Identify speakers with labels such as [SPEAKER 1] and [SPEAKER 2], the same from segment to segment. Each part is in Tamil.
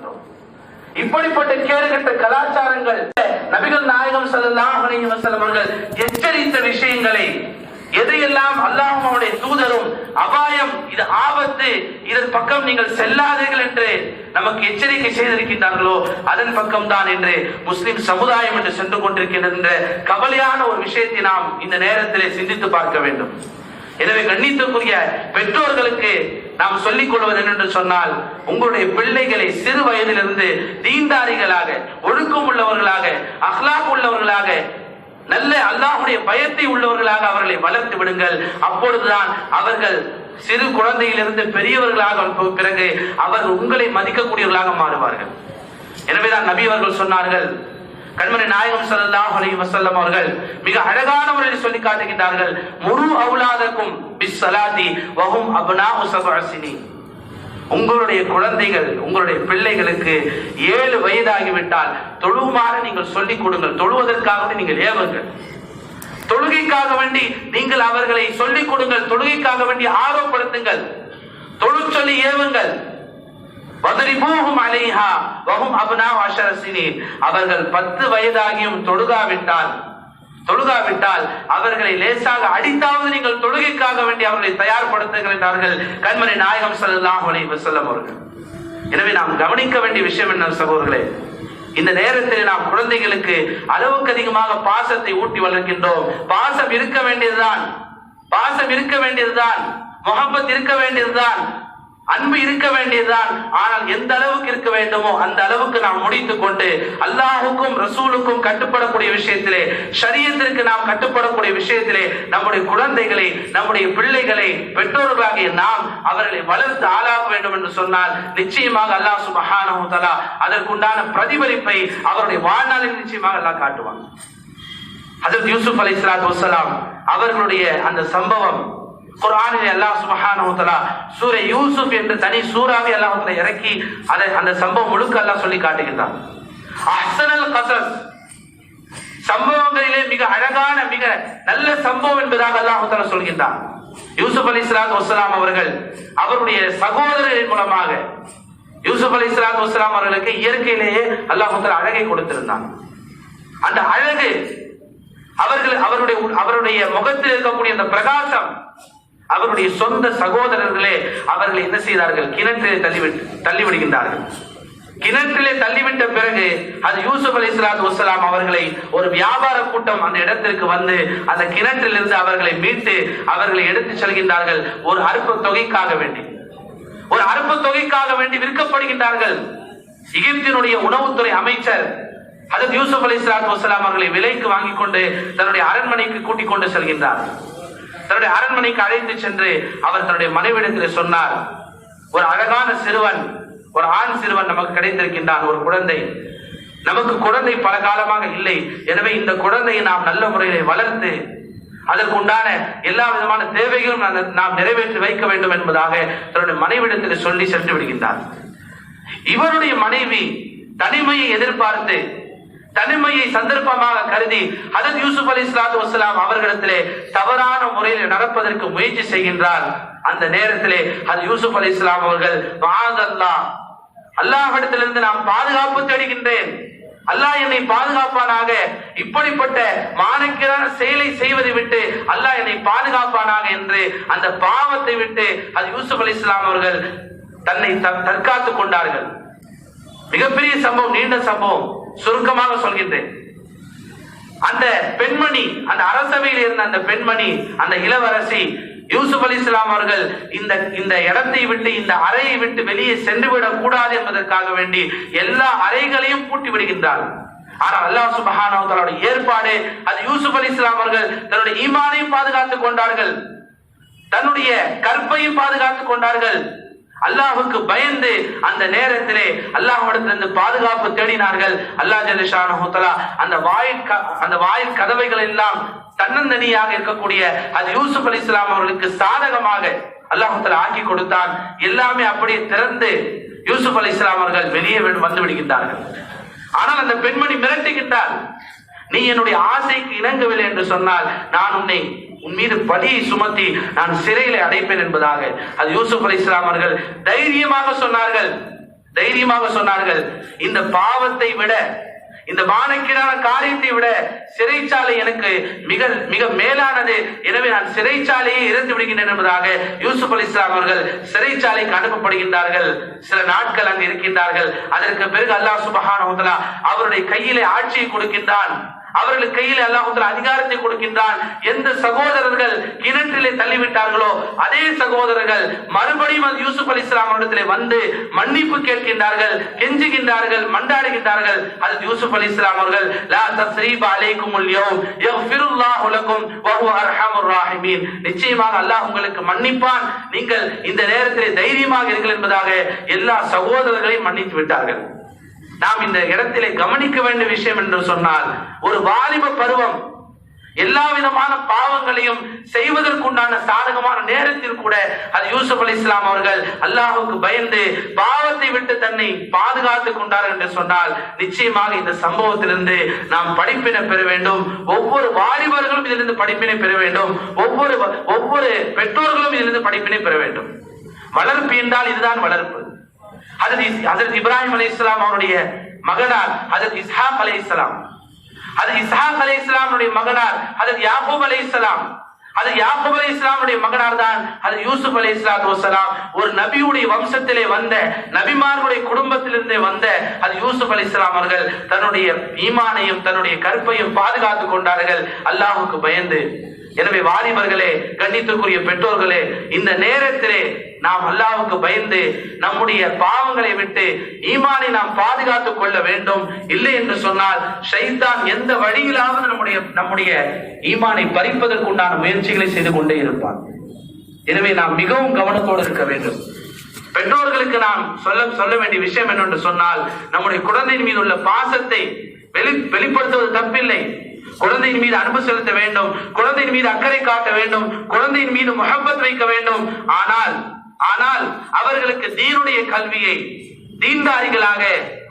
[SPEAKER 1] பார்க்கின்றோம். இப்படிப்பட்ட கேடுகட்ட கலாச்சாரங்கள் நபிகள் நாயகம் ஸல்லல்லாஹு அலைஹி வஸல்லம் அவர்கள் எச்சரித்த விஷயங்களை எதையெல்லாம் அல்லாஹ்வும் அவருடைய தூதரும் அபாயம், இது ஆபத்து, இதன் பக்கம் நீங்கள் செல்லாதீர்கள் என்று நமக்கு எச்சரிக்கை செய்திருக்கின்றார்களோ அதன் பக்கம் தான் என்று முஸ்லிம் சமுதாயம் என்று சென்று கொண்டிருக்கின்ற கவலையான ஒரு விஷயத்தை நாம் இந்த நேரத்தில் சிந்தித்து பார்க்க வேண்டும். எனவே கண்ணியத்துக்குரிய பெற்றோர்களுக்கு நாம் சொல்லிக் கொள்வது என்னென்று சொன்னால், உங்களுடைய பிள்ளைகளை சிறு வயதிலிருந்து தீன்தாரிகளாக, ஒழுக்கம் உள்ளவர்களாக, அஹ்லாக் உள்ளவர்களாக, நல்ல அல்லாஹ்வுடைய பயத்தை உள்ளவர்களாக அவர்களை வளர்த்து விடுங்கள். அப்பொழுதுதான் அவர்கள் சிறு குழந்தையிலிருந்து பெரியவர்களாக பிறகு அவர்கள் உங்களை மதிக்கக்கூடியவர்களாக மாறுவார்கள். எனவேதான் நபி அவர்கள் சொன்னார்கள், கண்மணி நாயகம் ஸல்லல்லாஹு அலைஹி வஸல்லம் அவர்கள் மிக அழகான முறையில் சொல்லி காட்டுகின்றார்கள், முரு அவுலாதக்கும் பிஸ்ஸலாத்தி வஹும் அப்னாஉ சப்அ சினீன். உங்களுடைய குழந்தைகள், உங்களுடைய பிள்ளைகளுக்கு 7 வயதாகிவிட்டால் தொழுமாறு நீங்கள் சொல்லிக் கொடுங்கள். தொழுவதற்காக நீங்கள் ஏவுங்கள். தொழுகைக்காக வேண்டி நீங்கள் அவர்களை சொல்லிக் கொடுங்கள். தொழுகைக்காக வேண்டி ஆர்வப்படுத்துங்கள். தொழு சொல்லி ஏவுங்கள். வதரிபூஹும் அலைஹா வஹும் அப்னாஉ 10 சினீன். அவர்கள் 10 வயதாகியும் தொழுகாவிட்டால் அவர்களை லேசாக அடித்தாவது நீங்கள் தொழுகைக்காக வேண்டி அவர்களை தயார்படுத்துகிறார்கள் கண்மணி நாயகம் ஸல்லல்லாஹு அலைஹி வஸல்லம் அவர்கள். எனவே நாம் கவனிக்க வேண்டிய விஷயம் என்ன சகோதரர்களே, இந்த நேரத்தில் நாம் குழந்தைகளுக்கு அளவுக்கு அதிகமாக பாசத்தை ஊட்டி வளர்க்கின்றோம். பாசம் இருக்க வேண்டியதுதான், முஹப்பத் இருக்க வேண்டியதுதான், அன்பு இருக்க வேண்டியதுதான். ஆனால் எந்த அளவுக்கு இருக்க வேண்டுமோ அந்த அளவுக்கு நாம் முடித்துக் கொண்டு அல்லாஹுக்கும் ரசூலுக்கும் கட்டுப்படக்கூடிய விஷயத்திலே, ஷரியத்திற்கு நாம் கட்டுப்படக்கூடிய விஷயத்திலே நம்முடைய குழந்தைகளை, நம்முடைய பிள்ளைகளை பெற்றோர்களாகிய நாம் அவர்களை வளர்த்து ஆளாக வேண்டும் என்று சொன்னால் நிச்சயமாக அல்லாஹ் சுப்ஹானஹு வ தஆலா அதற்குண்டான பிரதிபலிப்பை அவருடைய வாழ்நாளில் நிச்சயமாக அல்லாஹ் காட்டுவான். ஹஜ்ரத் யூசுப் அலைஹிஸ்ஸலாத்து வஸ்ஸலாம் அவர்களுடைய அந்த சம்பவம் குர்ஆனில் அல்லாஹ் சுப்ஹானஹு வ தஆலா சூரா யூசுப் என்ற தனி சூறாவை அல்லாஹ் தஆலா இறக்கி அந்த சம்பவம் முழுக்க அல்லாஹ் சொல்லி காட்டுகிறான். அஹ்ஸனல் கஸஸ், சம்பவங்களிலே மிக அழகான மிக நல்ல சம்பவம் என்பதாக அல்லாஹ் தஆலா சொல்கின்றான். யூசுப் அலைஹிஸ்ஸலாத்து வஸ்ஸலாம் அவர்கள் அவருடைய சகோதரரின் மூலமாக யூசுப் அலைஹிஸ்ஸலாத்து வஸ்ஸலாம் அவர்களுக்கு இயற்கையிலேயே அல்லாஹ் தஆலா அழகை கொடுத்திருந்தான். அந்த அழகு அவருடைய முகத்தில் இருக்கக்கூடிய அந்த பிரகாசம் அவருடைய சொந்த சகோதரர்களே அவர்களை என்ன செய்தார்கள், கிணற்றிலே தள்ளிவிடுகின்றார்கள். கிணற்றிலே தள்ளிவிட்ட பிறகு அது யூசுப் அலைஹிஸ்ஸலாத்து வஸ்ஸலாம் அவர்களை ஒரு வியாபார கூட்டம் அந்த இடத்திற்கு வந்து அந்த கிணற்றிலிருந்து அவர்களை மீட்டு அவர்களை எடுத்து செல்கின்றார்கள். ஒரு அற்ப தொகைக்காக வேண்டி விற்கப்படுகின்றார்கள். எகிப்தினுடைய உணவுத்துறை அமைச்சர் ஹஜ்ரத் யூசுப் அலைஹிஸ்ஸலாத்து வஸ்ஸலாம் அவர்களை விலைக்கு வாங்கிக் கொண்டு தன்னுடைய அரண்மனைக்கு கூட்டிக் கொண்டு செல்கின்றார். தன்னுடைய அரண்மனைக்கு அழைத்து சென்று அவர் தன்னுடைய மனைவிடத்தில் சொன்னார், ஒரு அழகான சிறுவன், ஒரு ஆண் சிறுவன் நமக்கு கிடைத்திருக்கின்றான், ஒரு குழந்தை. நமக்கு குழந்தை பல காலமாக இல்லை. எனவே இந்த குழந்தையை நாம் நல்ல முறையிலே வளர்த்து அதற்குண்டான எல்லா விதமான தேவைகளும் நாம் நிறைவேற்றி வைக்க வேண்டும் என்பதாக தன்னுடைய மனைவிடத்தில் சொல்லி சென்று விடுகின்றார். இவருடைய மனைவி தனிமையை எதிர்பார்த்து, தனிமையை சந்தர்ப்பமாக கருதி ஹஜ்ரத் யூசுப் அலைஹிஸ்ஸலாத்து வஸ்ஸலாம் அவர்களிடத்திலே தவறான முறையில் நடப்பதற்கு முயற்சி செய்கின்றார். அந்த நேரத்திலே ஹஜ்ரத் யூசுப் அலைஹிஸ்ஸலாம் அவர்கள் மஆதல்லாஹ், அல்லாஹ்விடத்திலிருந்து நான் பாதுகாப்பு தேடுகின்றேன், அல்லாஹ் என்னை பாதுகாப்பானாக, இப்படிப்பட்ட மானக்கேடான செயலை செய்வதை விட்டு அல்லாஹ் என்னை பாதுகாப்பானாக என்று அந்த பாவத்தை விட்டு ஹஜ்ரத் யூசுப் அலைஹிஸ்ஸலாம் அவர்கள் தன்னை தற்காத்துக் கொண்டார்கள். மிகப்பெரிய சம்பவம், நீண்ட சம்பவம், சுருக்கமாக சொல்கின்றேன். அந்த பெண்மணி, அந்த அரசவையில் இருந்த அந்த பெண்மணி, அந்த இளவரசி யூசுப் அலைஹிஸ்ஸலாம் அவர்கள் இந்த இடத்தை விட்டு, இந்த அறையை விட்டு வெளியே சென்று விடக் கூடாது என்பதற்காக வேண்டி எல்லா அறைகளையும் பூட்டி விடுகின்றார். ஆனால் அல்லாஹ் சுப்ஹானஹு வ தஆலாவுடைய ஏற்பாடு, அது யூசுப் அலைஹிஸ்ஸலாம் அவர்கள் தன்னுடைய ஈமானையும் பாதுகாத்துக் கொண்டார்கள், தன்னுடைய கற்பையும் பாதுகாத்துக் கொண்டார்கள். அல்லாஹ்வுக்கு பயந்து அந்த நேரத்திலே அல்லாஹ்விடத்திலிருந்து பாதுகாப்பு தேடினார்கள். அல்லாஹ் ஜல்ல ஷானஹு வ தஆலா அந்த வாயில் கதவைகள் எல்லாம் தன்னந்தனியாக இருக்கக்கூடிய அது யூசுப் அலைஹிஸ்ஸலாம் அவர்களுக்கு சாதகமாக அல்லாஹ் தஆலா ஆக்கி கொடுத்தான். எல்லாமே அப்படியே திறந்து யூசுப் அலைஹிஸ்ஸலாம் அவர்கள் வெளியே வந்து விடுகின்றார்கள். ஆனால் அந்த பெண்மணி மிரட்டுகின்றார், நீ என்னுடைய ஆசைக்கு இணங்கவில்லை என்று சொன்னால் நான் உன் மீது பழியை சுமத்தி நான் சிறையில அடைப்பேன் என்பதாக அது யூசுப் அலைஹிஸ்ஸலாம் அவர்கள் தைரியமாக சொன்னார்கள். தைரியமாக சொன்னார்கள், இந்த பாவத்தை விட, இந்த மானக்கீடான காரியத்தை விட சிறைச்சாலை எனக்கு மிக மிக மேலானது, எனவே நான் சிறைச்சாலையை இறந்து விடுகின்றேன் என்பதாக யூசுப் அலைஹிஸ்ஸலாம் அவர்கள் சிறைச்சாலைக்கு அனுப்பப்படுகின்றார்கள். சில நாட்கள் அங்கு இருக்கின்றார்கள். அதற்கு பிறகு அல்லாஹ் சுப்ஹானஹு வ தஆலா அவருடைய கையிலே ஆட்சியை கொடுக்கின்றான். அவர்களுக்கு கையில் அல்லாஹ் தஆலா அதிகாரத்தை கொடுக்கின்றான். எந்த சகோதரர்கள் கிணற்றிலே தள்ளிவிட்டார்களோ அதே சகோதரர்கள் மறுபடியும் யூசுப் அலைஹிஸ்ஸலாம் அவரிடத்திலே வந்து மன்னிப்பு கேட்கின்றார்கள், கெஞ்சுகின்றார்கள், மன்றாடுகின்றார்கள். ஹஜ்ரத் யூசுப் அலைஹிஸ்ஸலாம் அவர்கள் லா தஸ்ரீப அலைக்குமுல் யௌம் யக்ஃபிருல்லாஹு லக்கும் வ ஹுவ அர்ஹமுர் ராஹிமீன், நிச்சயமாக அல்லாஹ் உங்களுக்கு மன்னிப்பான், நீங்கள் இந்த நேரத்திலே தைரியமாக இருங்கள் என்பதாக எல்லா சகோதரர்களையும் மன்னித்து விட்டார்கள். நாம் இந்த இடத்திலே கவனிக்க வேண்டிய விஷயம் என்று சொன்னால், ஒரு வாலிப பருவம் எல்லா விதமான பாவங்களையும் செய்வதற்குண்டான சாதகமான நேரத்தில் கூட அது யூசுப் அலைஹிஸ்ஸலாம் அவர்கள் அல்லாஹ்வுக்கு பயந்து பாவத்தை விட்டு தன்னை பாதுகாத்துக் கொண்டார்கள் என்று சொன்னால், நிச்சயமாக இந்த சம்பவத்திலிருந்து நாம் படிப்பினை பெற வேண்டும். ஒவ்வொரு வாலிபர்களும் இதிலிருந்து படிப்பினை பெற வேண்டும். ஒவ்வொரு பெற்றோர்களும் இதிலிருந்து படிப்பினை பெற வேண்டும். வளர்ப்பு என்றால் இதுதான் வளர்ப்பு. ஹஜ்ரத் இப்ராஹிம் அலைஹிஸ்ஸலாம் அவருடைய மகனார் ஹஜ்ரத் இஸ்ஹாக் அலைஹிஸ்ஸலாம், ஹஜ்ரத் இஸ்ஹாக் அலைஹிஸ்ஸலாமுடைய மகனார் ஹஜ்ரத் யாக்கூப் அலைஹிஸ்ஸலாம், ஹஜ்ரத் யாக்கூப் அலைஹிஸ்ஸலாமுடைய மகனார் தான் ஹஜ்ரத் யூசுப் அலைஹிஸ்ஸலாத்து வஸ்ஸலாம். ஒரு நபியுடைய வம்சத்திலே வந்த, நபிமார்களுடைய குடும்பத்திலிருந்தே வந்த ஹஜ்ரத் யூசுப் அலைஹிஸ்ஸலாம் அவர்கள் தன்னுடைய ஈமானையும் தன்னுடைய கற்பையும் பாதுகாத்துக் கொண்டார்கள் அல்லாஹ்வுக்கு பயந்து. எனவே வாலிபர்களே, கண்ணியத்திற்குரிய பெற்றோர்களே, இந்த நேரத்திலே நாம் அல்லாஹ்வுக்கு பயந்து நம்முடைய பாவங்களை விட்டு ஈமானை நாம் பாதுகாத்துக் கொள்ள வேண்டும். இல்லை என்று சொன்னால் ஷைத்தான் எந்த வழியிலாவது நம்முடைய ஈமானை பறிப்பதற்குண்டான முயற்சிகளை செய்து கொண்டே இருப்பான். எனவே நாம் மிகவும் கவனத்தோடு இருக்க வேண்டும். பெற்றோர்களுக்கு நாம் சொல்ல வேண்டிய விஷயம் என்னவென்று சொன்னால், நம்முடைய குழந்தையின் மீது உள்ள பாசத்தை வெளிப்படுத்துவது தப்பில்லை. குழந்தையின் மீது அன்பு செலுத்த வேண்டும், குழந்தையின் மீது அக்கறை காட்ட வேண்டும், குழந்தையின் மீது முஹப்பத் வைக்க வேண்டும். ஆனால் அவர்களுக்கு தீனுடைய கல்வியை, தீன்தாரிகளாக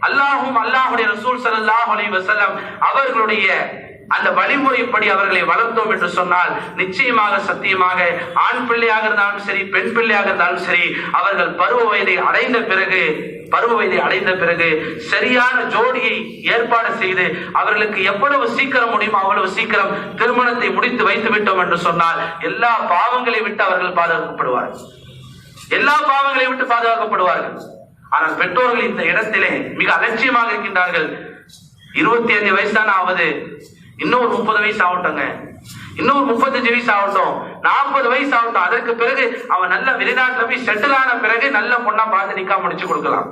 [SPEAKER 1] அல்லாஹ்வும் அல்லாஹ்வுடைய ரசூல் ஸல்லல்லாஹு அலைஹி வஸல்லம் அவர்களுடைய அந்த வழிமுறைப்படி அவர்களை வளர்த்தோம் என்று சொன்னால், நிச்சயமாக சத்தியமாக ஆண் பிள்ளையாக இருந்தாலும் சரி, பெண் பிள்ளையாக இருந்தாலும் சரி, அவர்கள் பருவ வயதை அடைந்த பிறகு சரியான ஜோடியை ஏற்பாடு செய்து அவர்களுக்கு எவ்வளவு சீக்கிரம் முடியுமோ அவ்வளவு சீக்கிரம் திருமணத்தை முடித்து வைத்து விட்டோம் என்று சொன்னால் எல்லா பாவங்களை விட்டு அவர்கள் பாதுகாக்கப்படுவார்கள், எல்லா பாவங்களை விட்டு பாதுகாக்கப்படுவார்கள். ஆனால் பெற்றோர்கள் இந்த இடத்திலே மிக அலட்சியமாக இருக்கின்றார்கள். 25 வயசுதான ஆகுது, இன்னொரு 30 வயசு ஆகட்டுங்க, இன்னொரு 35 வயசு ஆகட்டும், 40 வயசு ஆகட்டும், அதற்கு பிறகு அவன் நல்ல வெளிநாட்டுல போய் செட்டில் ஆன பிறகு நல்ல பொண்ணா பார்த்து நிக்கா முடிச்சு கொடுக்கலாம்.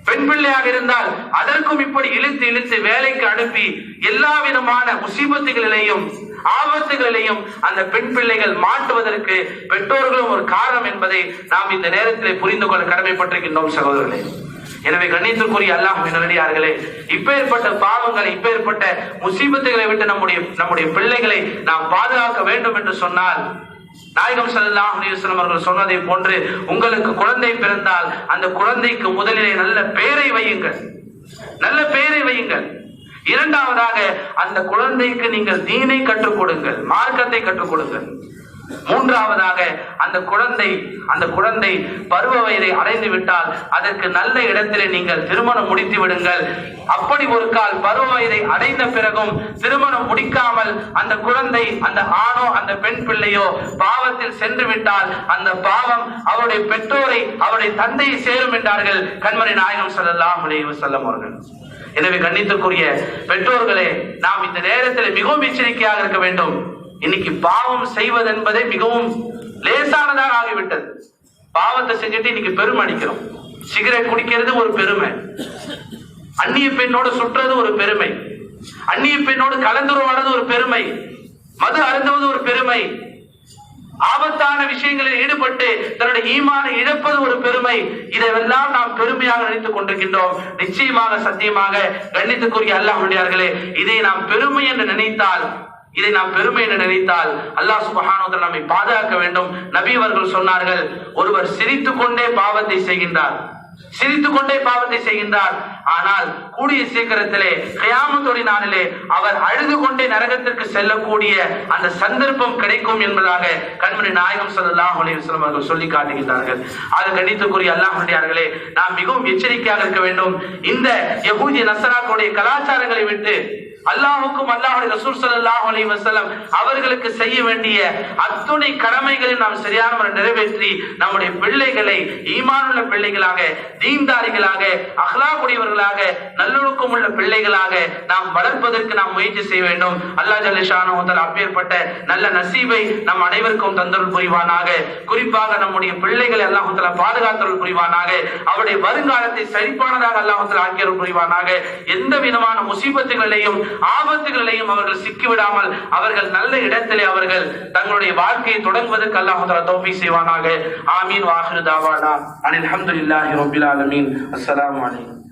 [SPEAKER 1] பெண் பிள்ளையாக இருந்தால் அதற்கும் இப்படி இழுத்து வேலைக்கு அனுப்பி எல்லா விதமான முசீபத்துகளிலேயும் ஆபத்துகளிலேயும் அந்த பெண் பிள்ளைகள் மாட்டுவதற்கு பெற்றோர்களும் ஒரு காரணம் என்பதை நாம் இந்த நேரத்தில் புரிந்து கொள்ள கடமைப்பட்டிருக்கின்றோம் சகோதரர்களே. எனவே கண்ணியத்திற்குரிய அல்லாஹ்வின் நல்லடியார்களே, இப்பேற்பட்ட பாவங்களை, இப்பேற்பட்ட முசீபத்துகளை விட்டு நம்முடைய பிள்ளைகளை நாம் பாதுகாக்க வேண்டும் என்று சொன்னால், நாயகம் ஸல்லல்லாஹு அலைஹி வஸல்லம் அவர்கள் சொன்னதை போன்று உங்களுக்கு குழந்தை பிறந்தால் அந்த குழந்தைக்கு முதலிலே நல்ல பெயரை வையுங்கள், நல்ல பெயரை வையுங்கள். இரண்டாவதாக அந்த குழந்தைக்கு நீங்கள் தீனை கற்றுக் கொடுங்கள், மார்க்கத்தை கற்றுக் கொடுங்கள். மூன்றாவதாக அந்த குழந்தை பருவ வயதை அடைந்து விட்டால் அதற்கு நல்ல இடத்திலே நீங்கள் திருமணம் முடித்து விடுங்கள். அப்படி ஒரு கால் பருவ வயதை அடைந்த பிறகும் திருமணம் முடிக்காமல் அந்த குழந்தை, அந்த ஆணோ அந்த பெண் பிள்ளையோ பாவத்தில் சென்று விட்டால் அந்த பாவம் அவருடைய பெற்றோரை, அவருடைய தந்தையை சேரும் என்றார்கள் கண்மணி நாயகம் ஸல்லல்லாஹு அலைஹி வஸல்லம் அவர்கள். எனவே கண்ணியத்திற்குரிய பெற்றோர்களே, நாம் இந்த நேரத்தில் மிகவும் எச்சரிக்கையாக இருக்க வேண்டும். இன்னைக்கு பாவம் செய்வது என்பதை மிகவும் லேசானதாக ஆகிவிட்டது. பாவத்தை செஞ்சுட்டு இன்னைக்கு பெருமை அடிக்கிறோம். சிகரெட் குடிக்கிறது ஒரு பெருமை, அந்நிய பெண்ணோடு சுற்றுறது ஒரு பெருமை, அந்நிய பெண்ணோடு கலந்துருவானது ஒரு பெருமை, மது அருந்துவது ஒரு பெருமை, ஆபத்தான விஷயங்களில் ஈடுபட்டு தன்னுடைய ஈமானை இழப்பது ஒரு பெருமை. இதையெல்லாம் நாம் பெருமையாக நினைத்துக் கொண்டிருக்கின்றோம். நிச்சயமாக சத்தியமாக கண்ணியத்துக்குரிய அல்லாஹ்வுடையார்களே, இதை நாம் பெருமை என்று நினைத்தால் அல்லாஹ் சுப்ஹானஹு வ தஆலா நம்மை பாதுகாக்க வேண்டும். நபி அவர்கள் சொன்னார்கள், ஒருவர் சிரித்துக் கொண்டே பாவத்தை செய்கின்றார், சிரித்துக் கொண்டே பாவத்தை செய்கின்றார். ஆனால் கூடிய சீக்கிரத்திலே கியாமத்துடைய நாளிலே அவர் அழுது கொண்டே நரகத்திற்கு செல்லக்கூடிய அந்த சந்தர்ப்பம் கிடைக்கும் என்பதாக கண்மணி நாயகம் ஸல்லல்லாஹு அலைஹி வஸல்லம் அவர்கள் சொல்லி காட்டுகின்றார்கள். அது கணித்துக்குரிய அல்லாஹ்வுடையார்களே, நாம் மிகவும் எச்சரிக்கையாக இருக்க வேண்டும். இந்த யஹூதி நஸராக்களுடைய கலாச்சாரங்களை விட்டு அல்லாஹ்வுக்கும் அல்லாஹ்வுடைய ரசூல் ஸல்லல்லாஹு அலைஹி வஸல்லம் அவர்களுக்கு செய்ய வேண்டிய அத்துணை கடமைகளை நாம் சரியான முறையில் நிறைவேற்றி நம்முடைய பிள்ளைகளை ஈமானுள்ள பிள்ளைகளாக, தீன்தாரிகளாக, அஹ்லாக் உடையவர்களாக, நல்லொழுக்கம் உள்ள பிள்ளைகளாக நாம் வளர்ப்பதற்கு நாம் முயற்சி செய்ய வேண்டும். அல்லாஹ் ஜல்ல ஷானஹு வ தஆலா அப்பேற்பட்ட நல்ல நசீபை நம் அனைவருக்கும் தந்தருள் புரிவானாக. குறிப்பாக நம்முடைய பிள்ளைகளை அல்லாஹ் தஆலா பாதுகாத்தருள் புரிவானாக. அவருடைய வருங்காலத்தை செழிப்பானதாக அல்லாஹ் தஆலா ஆக்கியருள் புரிவானாக. எந்த விதமான முசீபத்துகளையும் ஆபத்துகளையும் அவர்கள் சிக்கிவிடாமல் அவர்கள் நல்ல இடத்திலே அவர்கள் தங்களுடைய வாழ்க்கையை தொடங்குவதற்கு அல்லாஹ் தஆலா தௌஃபீக் செய்வானாக. ஆமீன். வ ஆகிரு தாவானா அனில் ஹம்துலில்லாஹி ரப்பில் ஆலமீன். அஸ்ஸலாமு அலைக்கும்.